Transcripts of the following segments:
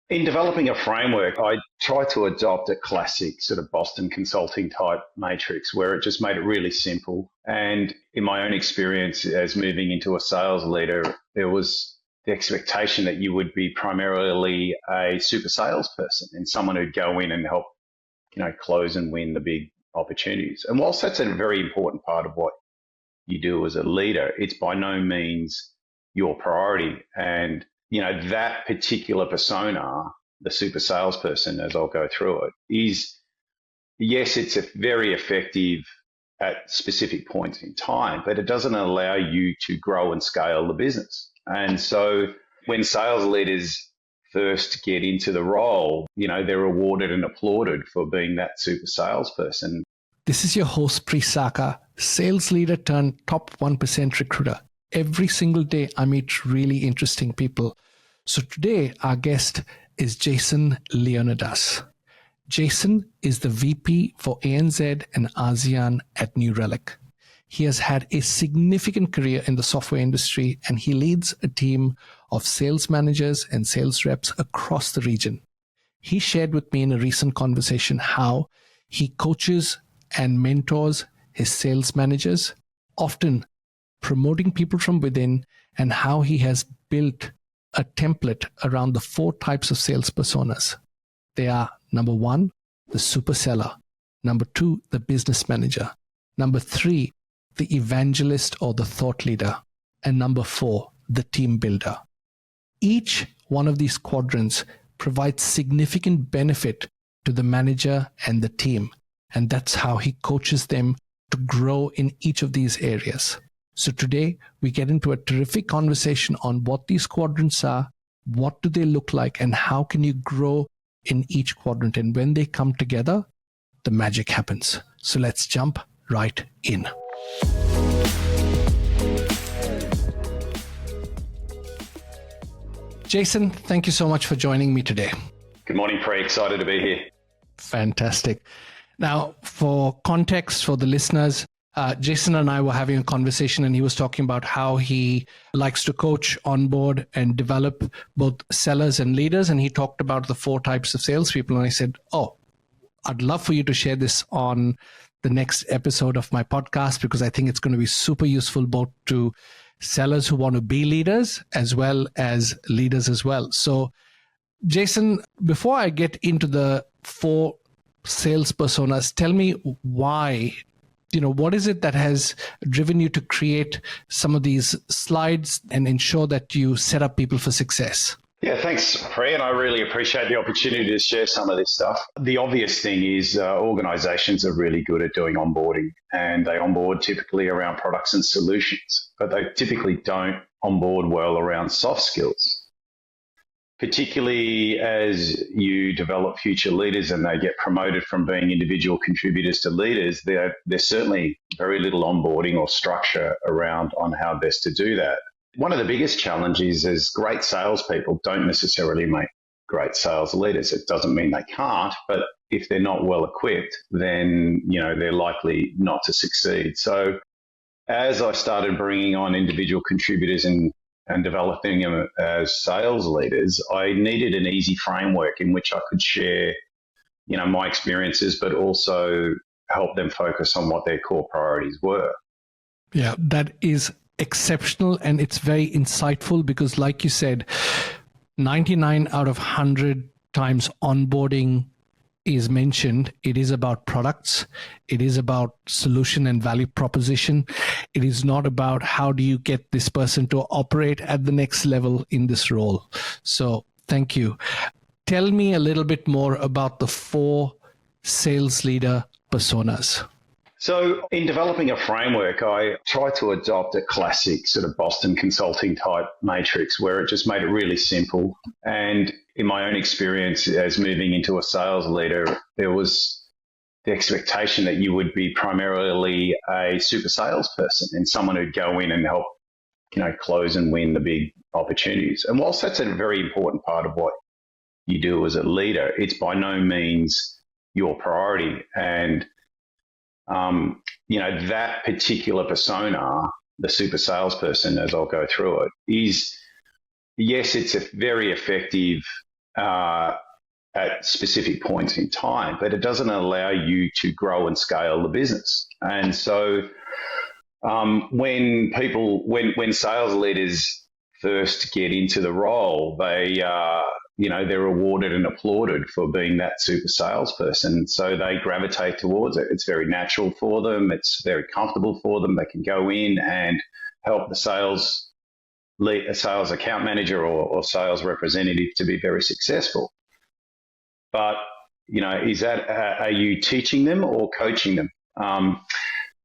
In developing a framework, I try to adopt a classic sort of Boston consulting type matrix where it just made it really simple. And in my own experience as moving into a sales leader, there was the expectation that you would be primarily a super salesperson and someone who'd go in and help, close and win the big opportunities. And whilst that's a very important part of what you do as a leader, it's by no means your priority. And that particular persona, the super salesperson, as I'll go through it, is, yes, it's very effective at specific points in time, but it doesn't allow you to grow and scale the business. And so when sales leaders first get into the role, they're rewarded and applauded for being that super salesperson. This is your host, Prisaka, sales leader turned top 1% recruiter. Every single day, I meet really interesting people. So today, our guest is Jason Leonidas. Jason is the VP for ANZ and ASEAN at New Relic. He has had a significant career in the software industry, and he leads a team of sales managers and sales reps across the region. He shared with me in a recent conversation how he coaches and mentors his sales managers, often promoting people from within, and how he has built a template around the 4 types of sales personas. They are number 1, the super seller. Number 2, the business manager. Number 3, the evangelist or the thought leader. And number 4, the team builder. Each one of these quadrants provides significant benefit to the manager and the team. And that's how he coaches them to grow in each of these areas. So today we get into a terrific conversation on what these quadrants are, what do they look like, and how can you grow in each quadrant. And when they come together, the magic happens. So let's jump right in. Jason, thank you so much for joining me today. Good morning, Pre. Excited to be here. Fantastic. Now, for context for the listeners, Jason and I were having a conversation, and he was talking about how he likes to coach, onboard, and develop both sellers and leaders. And he talked about the 4 types of salespeople. And I said, I'd love for you to share this on the next episode of my podcast, because I think it's going to be super useful both to sellers who want to be leaders as well as leaders as well. So, Jason, before I get into the 4 sales personas, tell me why. What is it that has driven you to create some of these slides and ensure that you set up people for success? Yeah, thanks, Pre, and I really appreciate the opportunity to share some of this stuff. The obvious thing is organizations are really good at doing onboarding, and they onboard typically around products and solutions, but they typically don't onboard well around soft skills. Particularly as you develop future leaders and they get promoted from being individual contributors to leaders, there's certainly very little onboarding or structure around on how best to do that. One of the biggest challenges is great salespeople don't necessarily make great sales leaders. It doesn't mean they can't, but if they're not well equipped, then they're likely not to succeed. So as I started bringing on individual contributors and developing them as sales leaders, I needed an easy framework in which I could share, my experiences, but also help them focus on what their core priorities were. Yeah, that is exceptional, and it's very insightful because, like you said, 99 out of 100 times onboarding is mentioned, it is about products. It is about solution and value proposition. It is not about how do you get this person to operate at the next level in this role. So thank you. Tell me a little bit more about the 4 sales leader personas. So in developing a framework, I try to adopt a classic sort of Boston consulting type matrix where it just made it really simple. And in my own experience as moving into a sales leader, there was the expectation that you would be primarily a super salesperson and someone who'd go in and help, close and win the big opportunities. And whilst that's a very important part of what you do as a leader, it's by no means your priority. And that particular persona, the super salesperson, as I'll go through it, is, yes, it's very effective at specific points in time, but it doesn't allow you to grow and scale the business. And so when sales leaders first get into the role, they're rewarded and applauded for being that super salesperson. So they gravitate towards it. It's very natural for them. It's very comfortable for them. They can go in and help the sales account manager or sales representative to be very successful. But, are you teaching them or coaching them?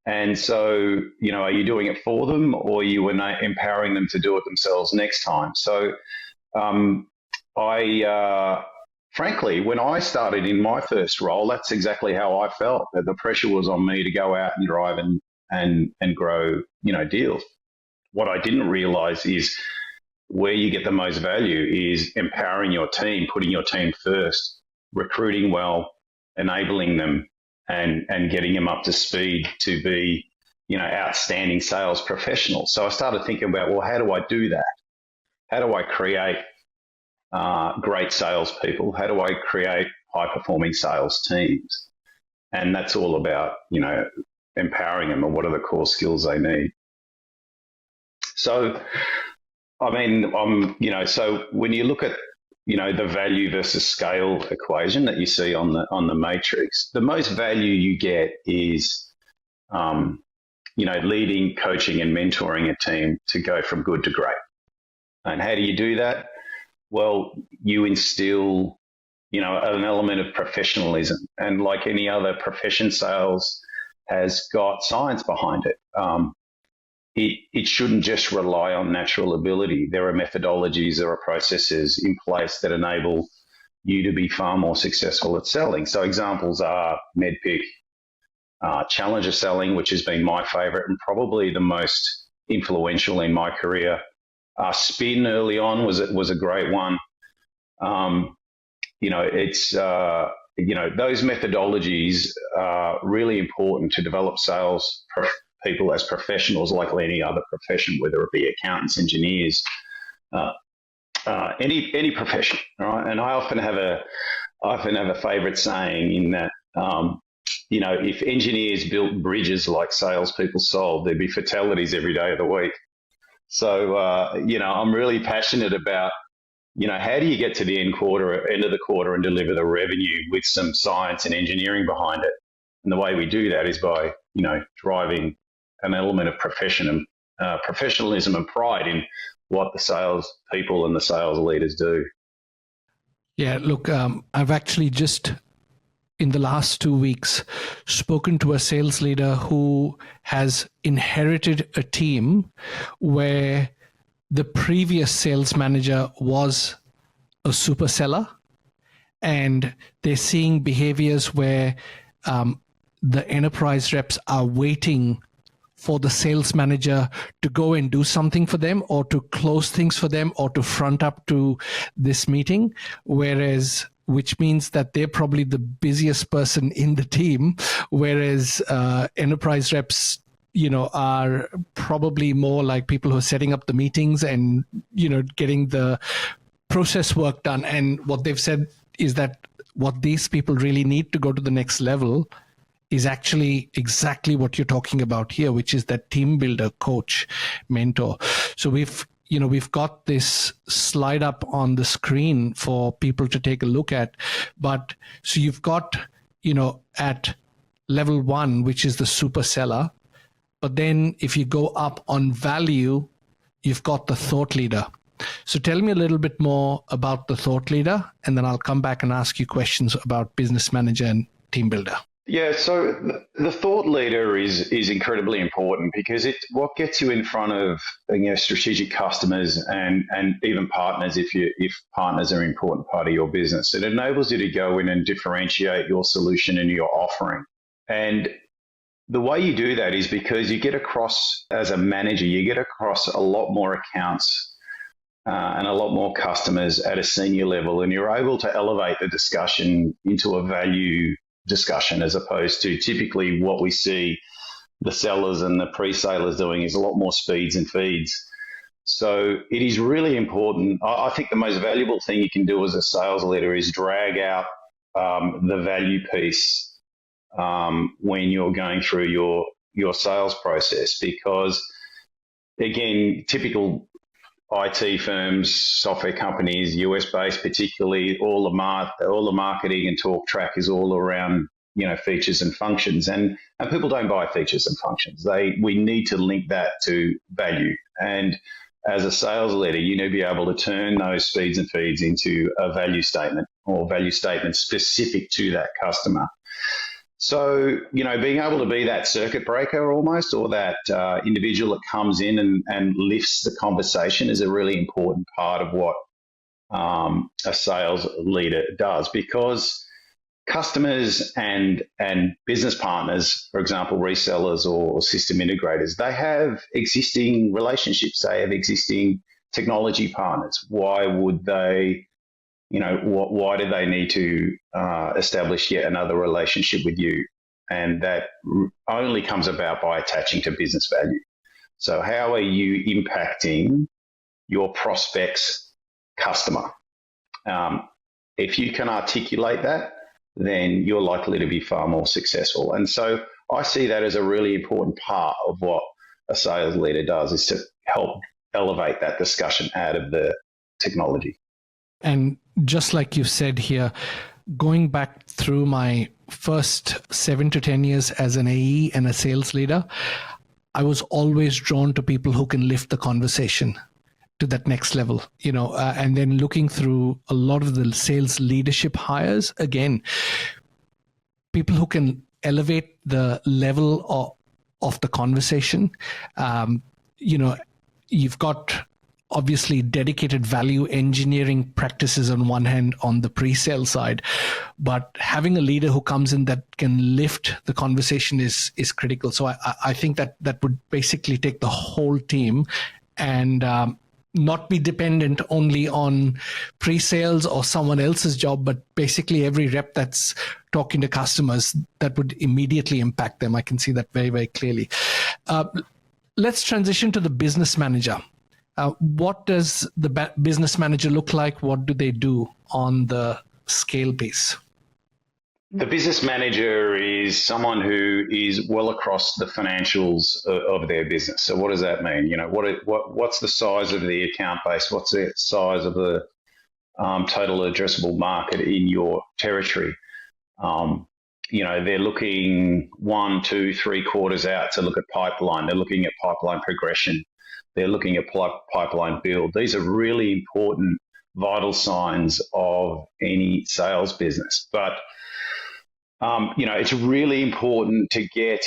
And so, are you doing it for them, or are you empowering them to do it themselves next time? So frankly, when I started in my first role, that's exactly how I felt. That the pressure was on me to go out and drive and grow, deals. What I didn't realize is where you get the most value is empowering your team, putting your team first, recruiting well, enabling them, and getting them up to speed to be, outstanding sales professionals. So I started thinking about, well, how do I do that? How do I create great salespeople? How do I create high-performing sales teams? And that's all about, empowering them, and what are the core skills they need. So, so when you look at, the value versus scale equation that you see on the matrix, the most value you get is, leading, coaching, and mentoring a team to go from good to great. And how do you do that? Well, you instill, an element of professionalism, and like any other profession, sales has got science behind it. It shouldn't just rely on natural ability. There are methodologies, there are processes in place that enable you to be far more successful at selling. So examples are MEDDPICC, challenger selling, which has been my favorite and probably the most influential in my career. Spin early on was a great one. Those methodologies are really important to develop sales people as professionals, like any other profession, whether it be accountants, engineers, any profession. Right? And I often have a favorite saying in that, if engineers built bridges like salespeople solved, there'd be fatalities every day of the week. So, I'm really passionate about, how do you get to the end of the quarter and deliver the revenue with some science and engineering behind it? And the way we do that is by, driving an element of professionalism and pride in what the sales people and the sales leaders do. Yeah, look, I've actually just in the last 2 weeks spoken to a sales leader who has inherited a team where the previous sales manager was a super seller, and they're seeing behaviors where the enterprise reps are waiting for the sales manager to go and do something for them, or to close things for them, or to front up to this meeting, which means that they're probably the busiest person in the team, whereas enterprise reps, are probably more like people who are setting up the meetings and, getting the process work done. And what they've said is that what these people really need to go to the next level is actually exactly what you're talking about here, which is that team builder, coach, mentor. So we've got this slide up on the screen for people to take a look at. But so you've got, at level 1, which is the super seller. But then if you go up on value, you've got the thought leader. So tell me a little bit more about the thought leader, and then I'll come back and ask you questions about business manager and team builder. Yeah, so the thought leader is incredibly important because it's what gets you in front of strategic customers and even partners if partners are an important part of your business. It enables you to go in and differentiate your solution and your offering. And the way you do that is because you get across, as a manager, you get across a lot more accounts and a lot more customers at a senior level, and you're able to elevate the discussion into a value discussion, as opposed to typically what we see the sellers and the pre-salers doing is a lot more speeds and feeds. So it is really important. I think the most valuable thing you can do as a sales leader is drag out the value piece when you're going through your sales process, because again, typical IT firms, software companies, US based particularly, all the marketing and talk track is all around features and functions, and people don't buy features and functions. We need to link that to value, and as a sales leader, you need to be able to turn those speeds and feeds into a value statement or value statement specific to that customer. So, being able to be that circuit breaker almost, or that individual that comes in and lifts the conversation, is a really important part of what a sales leader does, because customers and business partners, for example, resellers or system integrators, they have existing relationships. They have existing technology partners. Why would they, why do they need to establish yet another relationship with you? And that only comes about by attaching to business value. So how are you impacting your prospect's customer? If you can articulate that, then you're likely to be far more successful. And so I see that as a really important part of what a sales leader does, is to help elevate that discussion out of the technology. And just like you said here, going back through my first 7 to 10 years as an AE and a sales leader, I was always drawn to people who can lift the conversation to that next level, and then looking through a lot of the sales leadership hires, again, people who can elevate the level of the conversation. You've got obviously dedicated value engineering practices on one hand on the pre-sale side, but having a leader who comes in that can lift the conversation is critical. So I think that would basically take the whole team and not be dependent only on pre-sales or someone else's job, but basically every rep that's talking to customers, that would immediately impact them. I can see that very, very clearly. Let's transition to the business manager. What does the business manager look like? What do they do on the scale piece? The business manager is someone who is well across the financials of their business. So what does that mean? What's the size of the account base? What's the size of the total addressable market in your territory? They're looking 1, 2, 3 quarters out to look at pipeline. They're looking at pipeline progression. They're looking at pipeline build. These are really important, vital signs of any sales business. But it's really important to get,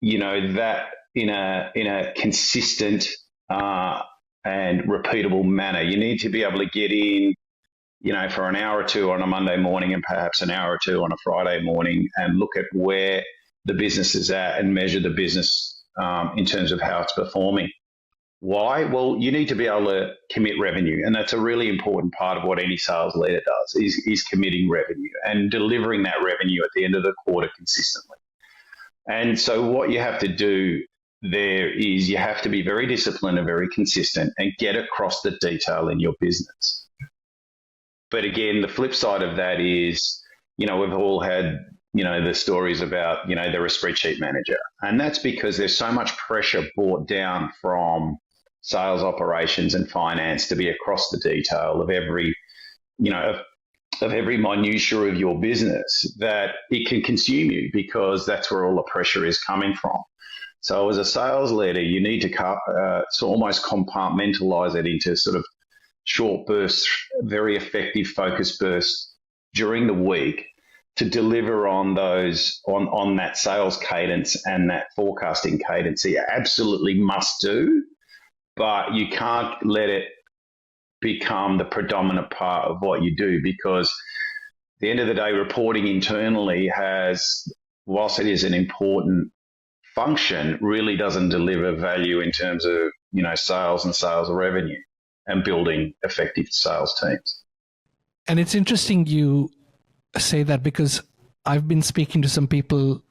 that in a consistent and repeatable manner. You need to be able to get in, for an hour or two on a Monday morning and perhaps an hour or two on a Friday morning and look at where the business is at and measure the business in terms of how it's performing. Why? Well, you need to be able to commit revenue, and that's a really important part of what any sales leader does, is committing revenue and delivering that revenue at the end of the quarter consistently. And so what you have to do there is you have to be very disciplined and very consistent and get across the detail in your business. But again, the flip side of that is, we've all had, the stories about, they're a spreadsheet manager. And that's because there's so much pressure brought down from sales operations and finance to be across the detail of every, of every minutiae of your business, that it can consume you, because that's where all the pressure is coming from. So as a sales leader, you need to almost compartmentalize it into sort of short bursts, very effective focus bursts during the week to deliver on those, on that sales cadence and that forecasting cadence. You absolutely must do, but you can't let it become the predominant part of what you do, because at the end of the day, reporting internally whilst it is an important function, really doesn't deliver value in terms of, sales and sales revenue and building effective sales teams. And it's interesting you say that, because I've been speaking to some people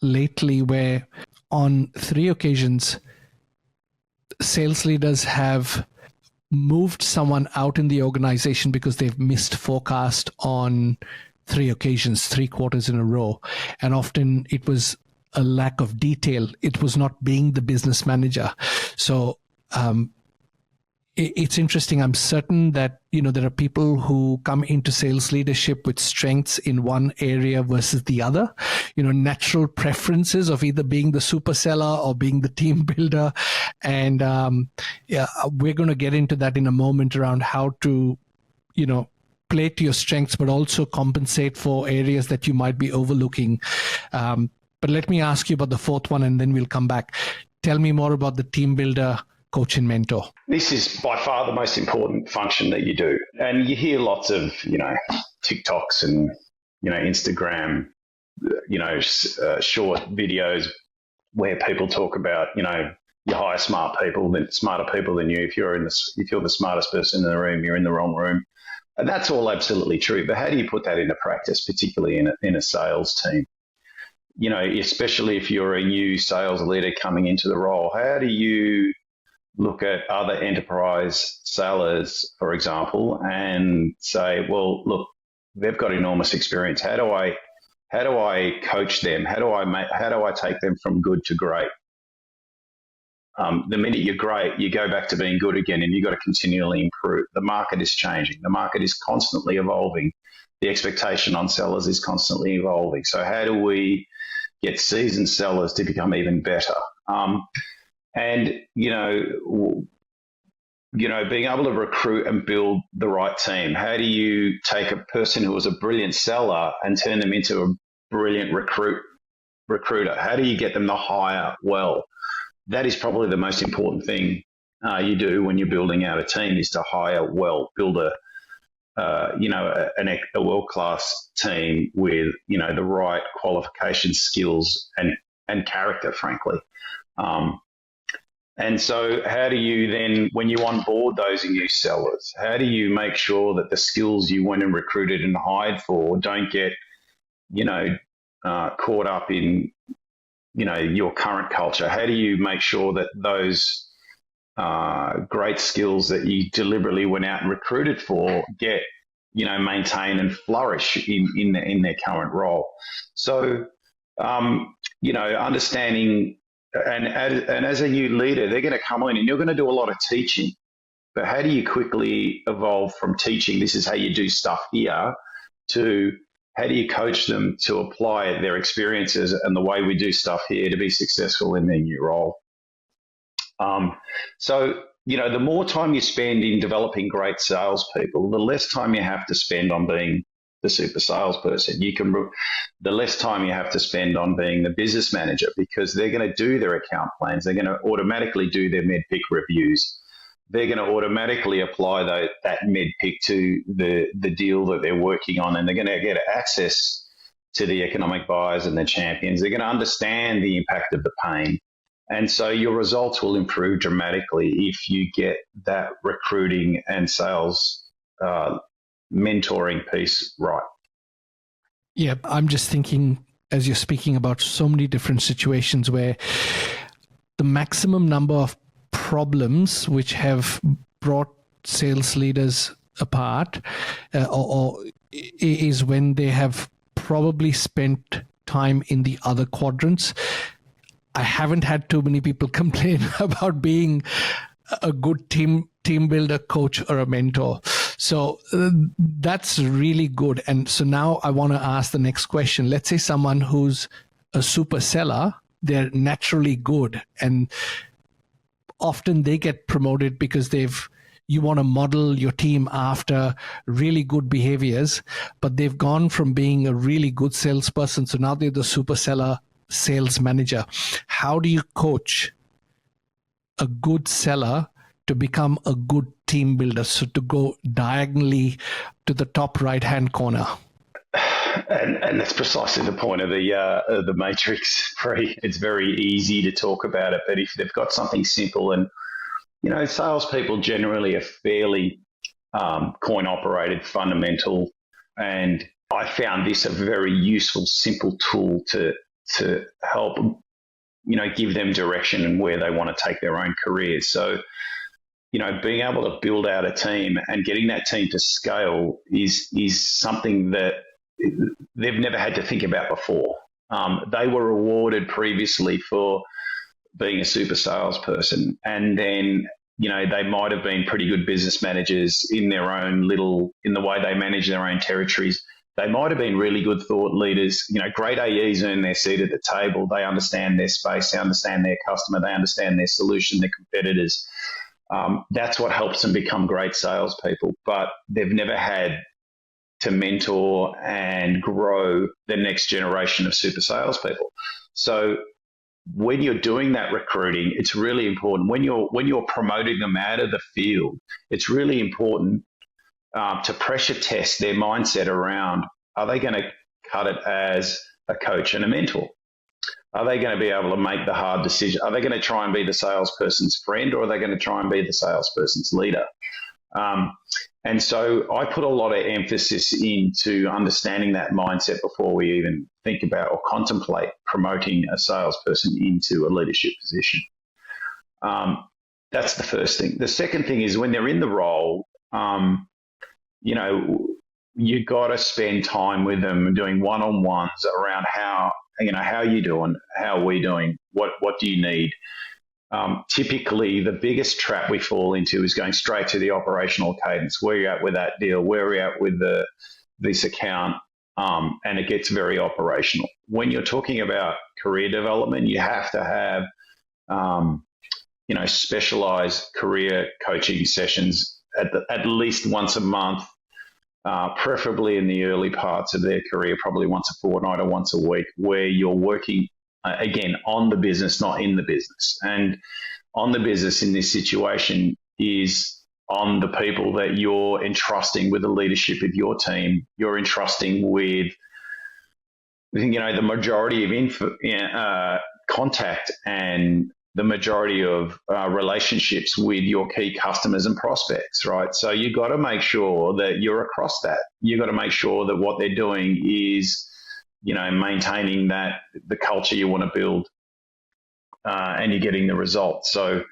lately where on 3 occasions sales leaders have moved someone out in the organization because they've missed forecast on 3 occasions, 3 quarters in a row. And often it was a lack of detail. It was not being the business manager. So it's interesting. I'm certain that, there are people who come into sales leadership with strengths in one area versus the other, natural preferences of either being the super seller or being the team builder. And we're going to get into that in a moment around how to, play to your strengths, but also compensate for areas that you might be overlooking. But let me ask you about the fourth one, and then we'll come back. Tell me more about the team builder, coach, and mentor. This is by far the most important function that you do. And you hear lots of, TikToks and, Instagram, short videos where people talk about, you hire smarter people than you. If you're the smartest person in the room, you're in the wrong room. And that's all absolutely true. But how do you put that into practice, particularly in a sales team? Especially if you're a new sales leader coming into the role, how do you look at other enterprise sellers, for example, and say, well, look, they've got enormous experience. How do I coach them? How do I take them from good to great? The minute you're great, you go back to being good again, and you've got to continually improve. The market is changing. The market is constantly evolving. The expectation on sellers is constantly evolving. So how do we get seasoned sellers to become even better? And being able to recruit and build the right team. How do you take a person who was a brilliant seller and turn them into a brilliant recruiter? How do you get them to hire well? That is probably the most important thing you do when you're building out a team, is to hire well, build a world-class team with, the right qualifications, skills, and character, frankly. And so how do you then, when you onboard those new sellers, how do you make sure that the skills you went and recruited and hired for don't get, caught up in, your current culture? How do you make sure that those great skills that you deliberately went out and recruited for get, maintain and flourish in their current role? So, understanding, and as a new leader, they're going to come in and you're going to do a lot of teaching. But how do you quickly evolve from teaching, this is how you do stuff here, to how do you coach them to apply their experiences and the way we do stuff here to be successful in their new role? So, the more time you spend in developing great salespeople, the less time you have to spend on being the super salesperson. The less time you have to spend on being the business manager, because they're going to do their account plans. They're going to automatically do their med-pick reviews. They're going to automatically apply that med-pick to the deal that they're working on, and they're going to get access to the economic buyers and the champions. They're going to understand the impact of the pain. And so your results will improve dramatically if you get that recruiting and sales mentoring piece right. Yeah, I'm just thinking, as you're speaking about so many different situations where the maximum number of problems which have brought sales leaders apart or is when they have probably spent time in the other quadrants. I haven't had too many people complain about being a good team builder, coach, or a mentor. So that's really good. And so now I want to ask the next question. Let's say someone who's a super seller, they're naturally good, and often they get promoted because you want to model your team after really good behaviors, but they've gone from being a really good salesperson, so now they're the super seller sales manager. How do you coach a good seller to become a good team builder, so to go diagonally to the top right-hand corner? And that's precisely the point of the matrix. It's very easy to talk about it, but if they've got something simple, and salespeople generally are fairly coin-operated, fundamental, and I found this a very useful, simple tool to help give them direction and where they want to take their own careers. So, being able to build out a team and getting that team to scale is something that they've never had to think about before. They were rewarded previously for being a super salesperson, and then they might have been pretty good business managers in their own in the way they manage their own territories. They might have been really good thought leaders. Great AEs earn their seat at the table. They understand their space. They understand their customer. They understand their solution, their competitors. That's what helps them become great salespeople. But they've never had to mentor and grow the next generation of super salespeople. So when you're doing that recruiting, it's really important. When you're promoting them out of the field, it's really important to pressure test their mindset around, are they going to cut it as a coach and a mentor? Are they going to be able to make the hard decision? Are they going to try and be the salesperson's friend, or are they going to try and be the salesperson's leader? And so I put a lot of emphasis into understanding that mindset before we even think about or contemplate promoting a salesperson into a leadership position. That's the first thing. The second thing is when they're in the role, you got to spend time with them doing one-on-ones around how are you doing? How are we doing? What do you need? Typically, the biggest trap we fall into is going straight to the operational cadence. Where are you at with that deal? Where are you at with this account? And it gets very operational. When you're talking about career development, you have to have, specialized career coaching sessions at least once a month, preferably in the early parts of their career, probably once a fortnight or once a week, where you're working again, on the business, not in the business. And on the business in this situation is on the people that you're entrusting with the leadership of your team. You're entrusting with, the majority of contact and the majority of relationships with your key customers and prospects, right? So you've got to make sure that you're across that. You've got to make sure that what they're doing is maintaining the culture you want to build, and you're getting the results. So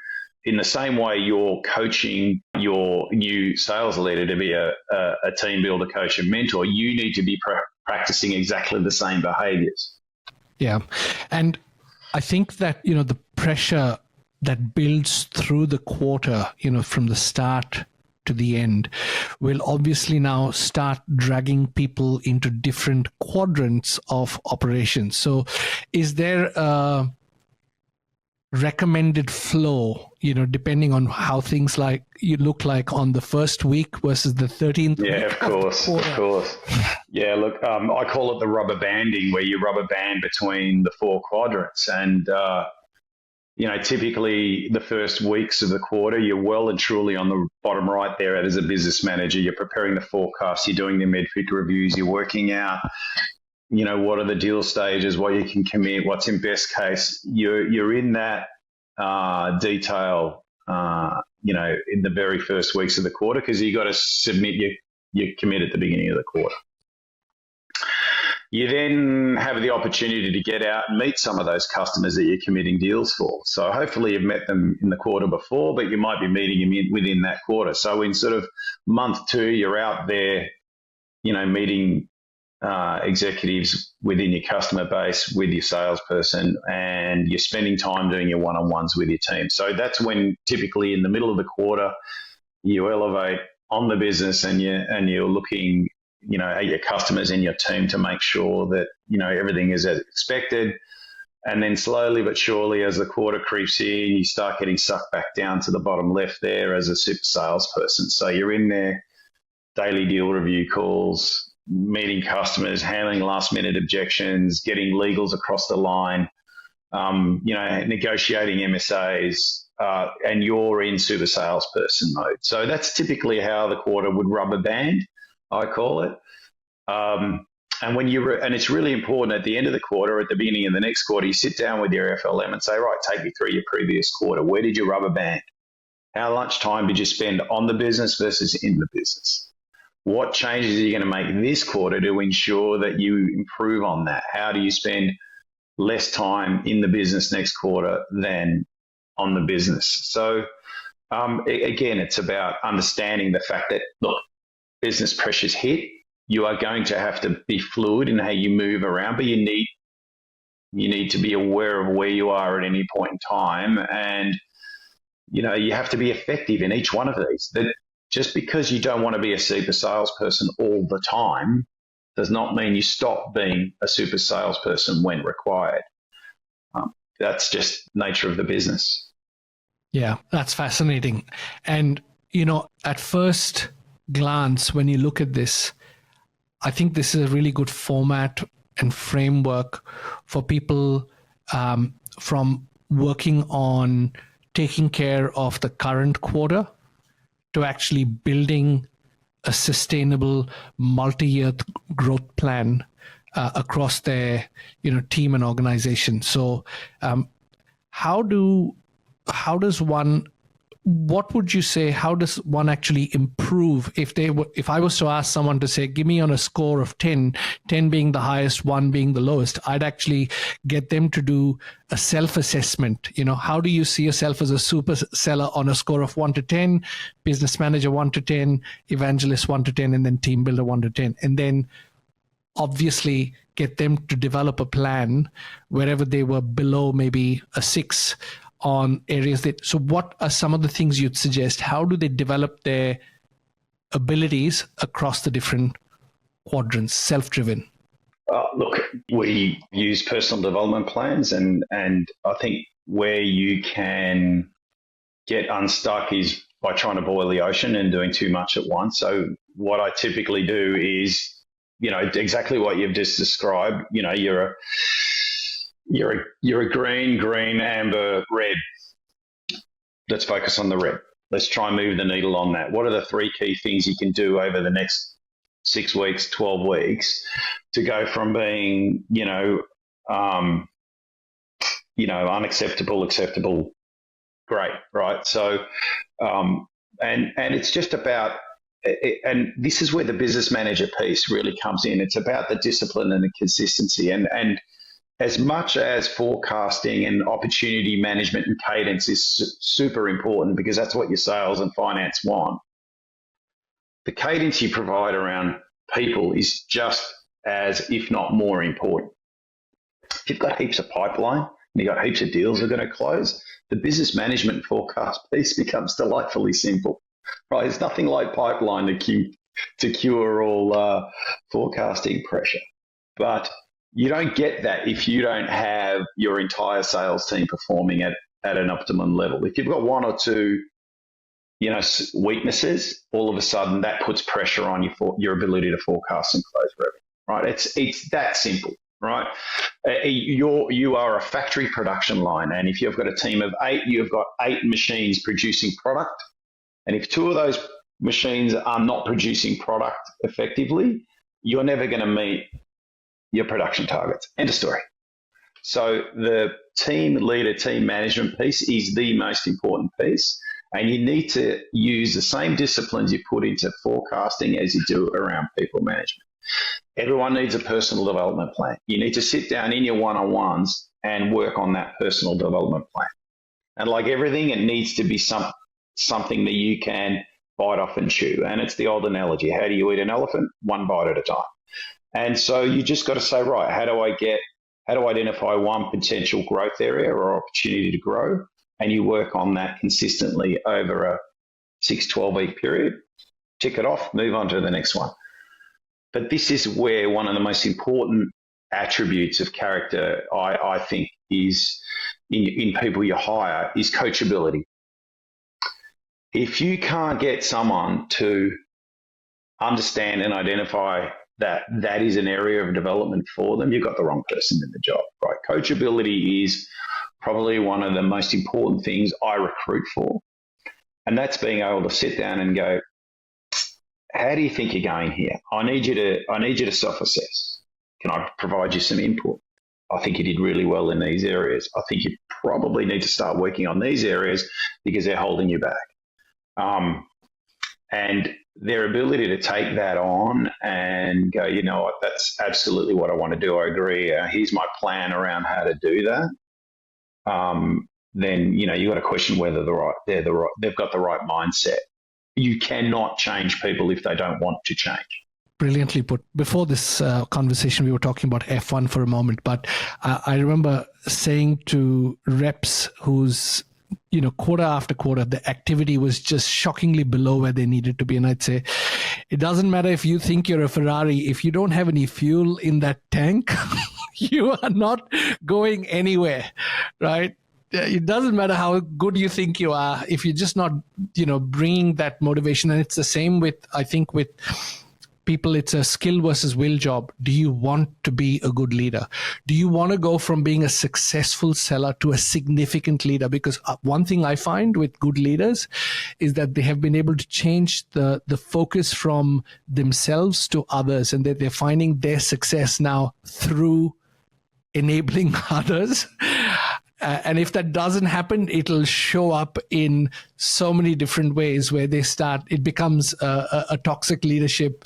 in the same way you're coaching your new sales leader to be a team builder, coach, and mentor, you need to be practicing exactly the same behaviors. Yeah. And I think that, the pressure that builds through the quarter, from the start to the end, will obviously now start dragging people into different quadrants of operations. So is there a recommended flow, depending on how things look like on the first week versus the 13th week? Yeah, of course. Yeah, look, I call it the rubber banding, where you rubber band between the four quadrants. And typically the first weeks of the quarter, you're well and truly on the bottom right there as a business manager. You're preparing the forecast, you're doing the metric reviews, you're working out, what are the deal stages, what you can commit, what's in best case. You're in that detail, in the very first weeks of the quarter, because you got to submit your commit at the beginning of the quarter. You then have the opportunity to get out and meet some of those customers that you're committing deals for. So hopefully you've met them in the quarter before, but you might be meeting them within that quarter. So in sort of month 2, you're out there, meeting executives within your customer base with your salesperson, and you're spending time doing your one-on-ones with your team. So that's when typically in the middle of the quarter, you elevate on the business and you're looking at your customers and your team to make sure that, everything is as expected. And then slowly but surely, as the quarter creeps in, you start getting sucked back down to the bottom left there as a super salesperson. So you're in there, daily deal review calls, meeting customers, handling last minute objections, getting legals across the line, negotiating MSAs, and you're in super salesperson mode. So that's typically how the quarter would rubber band, I call it. And when and it's really important at the end of the quarter, at the beginning of the next quarter, you sit down with your FLM and say, right, take me through your previous quarter. Where did you rubber band? How much time did you spend on the business versus in the business? What changes are you going to make this quarter to ensure that you improve on that? How do you spend less time in the business next quarter than on the business. So again, it's about understanding the fact that, look, business pressures hit. You are going to have to be fluid in how you move around, but you need to be aware of where you are at any point in time. And, you have to be effective in each one of these. That just because you don't want to be a super salesperson all the time does not mean you stop being a super salesperson when required. That's just nature of the business. Yeah, that's fascinating. And, at first glance, when you look at this, I think this is a really good format and framework for people from working on taking care of the current quarter to actually building a sustainable multi-year growth plan across their team and organization. So what would you say, how does one actually improve if I was to ask someone to say, give me on a score of 10 being the highest, 1 being the lowest, I'd actually get them to do a self-assessment. How do you see yourself as a super seller on a score of 1 to 10, business manager 1 to 10, evangelist 1 to 10, and then team builder 1 to 10? And then obviously get them to develop a plan wherever they were below maybe a 6 on areas so what are some of the things you'd suggest? How do they develop their abilities across the different quadrants, self-driven? Look, we use personal development plans, and I think where you can get unstuck is by trying to boil the ocean and doing too much at once. So what I typically do is, exactly what you've just described. You're a green, amber, red. Let's focus on the red. Let's try and move the needle on that. What are the 3 key things you can do over the next 6 weeks, 12 weeks to go from being, unacceptable, acceptable, great, right? So, and it's just about, and this is where the business manager piece really comes in. It's about the discipline and the consistency, and as much as forecasting and opportunity management and cadence is super important because that's what your sales and finance want, the cadence you provide around people is just as, if not more important. If you've got heaps of pipeline and you've got heaps of deals that are going to close, the business management forecast piece becomes delightfully simple, right? It's nothing like pipeline to cure all forecasting pressure. But you don't get that if you don't have your entire sales team performing at an optimum level. If you've got 1 or 2, weaknesses, all of a sudden that puts pressure on your ability to forecast and close revenue, right? It's that simple, right? You are a factory production line, and if you've got a team of 8, you've got 8 machines producing product, and if 2 of those machines are not producing product effectively, you're never going to meet your production targets. End of story. So the team leader, team management piece is the most important piece. And you need to use the same disciplines you put into forecasting as you do around people management. Everyone needs a personal development plan. You need to sit down in your one-on-ones and work on that personal development plan. And like everything, it needs to be something that you can bite off and chew. And it's the old analogy. How do you eat an elephant? 1 bite at a time. And so you just got to say, right, how do I identify one potential growth area or opportunity to grow? And you work on that consistently over a 6, 12-week period, tick it off, move on to the next one. But this is where one of the most important attributes of character, I think, is in people you hire is coachability. If you can't get someone to understand and identify that is an area of development for them, you've got the wrong person in the job, right? Coachability is probably one of the most important things I recruit for. And that's being able to sit down and go, how do you think you're going here? I need you to self-assess. Can I provide you some input? I think you did really well in these areas. I think you probably need to start working on these areas because they're holding you back. And their ability to take that on and go, you know what, that's absolutely what I want to do. I agree. Here's my plan around how to do that. Then, you know, you got to question whether they've got the right mindset. You cannot change people if they don't want to change. Brilliantly put. Before this conversation, we were talking about F1 for a moment, but I remember saying to reps whose, you know, quarter after quarter, the activity was just shockingly below where they needed to be. And I'd say, it doesn't matter if you think you're a Ferrari, if you don't have any fuel in that tank, you are not going anywhere, right? It doesn't matter how good you think you are, if you're just not, you know, bringing that motivation. And it's the same with, I think, with people, it's a skill versus will job. Do you want to be a good leader? Do you want to go from being a successful seller to a significant leader? Because one thing I find with good leaders is that they have been able to change the focus from themselves to others, and that they're finding their success now through enabling others. And if that doesn't happen, it'll show up in so many different ways where it becomes a toxic leadership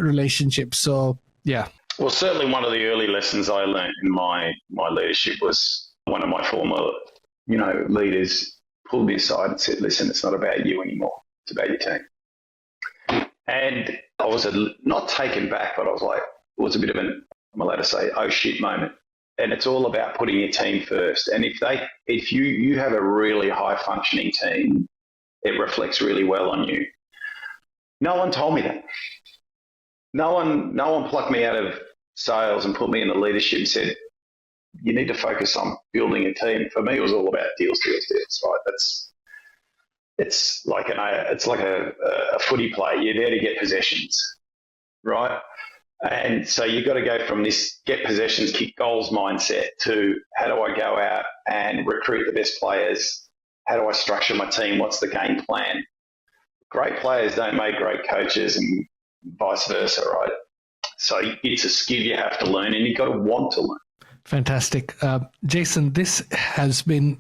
relationship. So, yeah. Well, certainly one of the early lessons I learned in my leadership was one of my former, you know, leaders pulled me aside and said, listen, it's not about you anymore. It's about your team. And I was not taken back, but I was like, it was a bit of an, I'm allowed to say, oh shit moment. And it's all about putting your team first. And if you have a really high functioning team, it reflects really well on you. No one told me that. No one plucked me out of sales and put me in the leadership and said, you need to focus on building a team. For me, it was all about deals, right? It's like a footy play. You're there to get possessions, right? And so you've got to go from this get possessions, kick goals mindset to how do I go out and recruit the best players? How do I structure my team? What's the game plan? Great players don't make great coaches and vice versa, right? So it's a skill you have to learn, and you've got to want to learn. Fantastic. Jason, this has been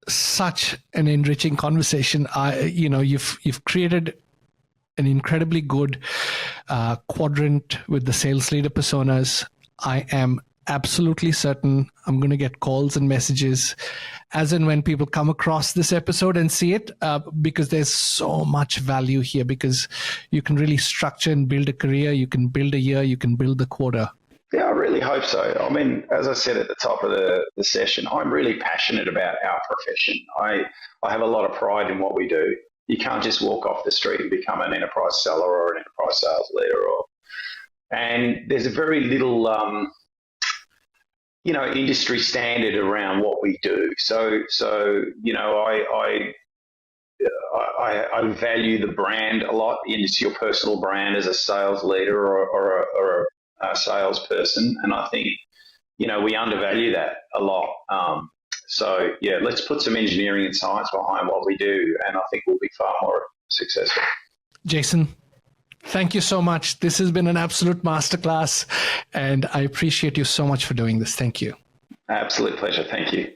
such an enriching conversation. You've created an incredibly good quadrant with the sales leader personas. I am absolutely certain I'm going to get calls and messages as and when people come across this episode and see it, because there's so much value here, because you can really structure and build a career. You can build a year. You can build the quarter. Yeah, I really hope so. I mean, as I said at the top of the session, I'm really passionate about our profession. I have a lot of pride in what we do. You can't just walk off the street and become an enterprise seller or an enterprise sales leader. And there's a very little, industry standard around what we do. So I value the brand a lot. It's your personal brand as a sales leader or a salesperson. And I think, we undervalue that a lot. So, yeah, let's put some engineering and science behind what we do, and I think we'll be far more successful. Jason, thank you so much. This has been an absolute masterclass, and I appreciate you so much for doing this. Thank you. Absolute pleasure. Thank you.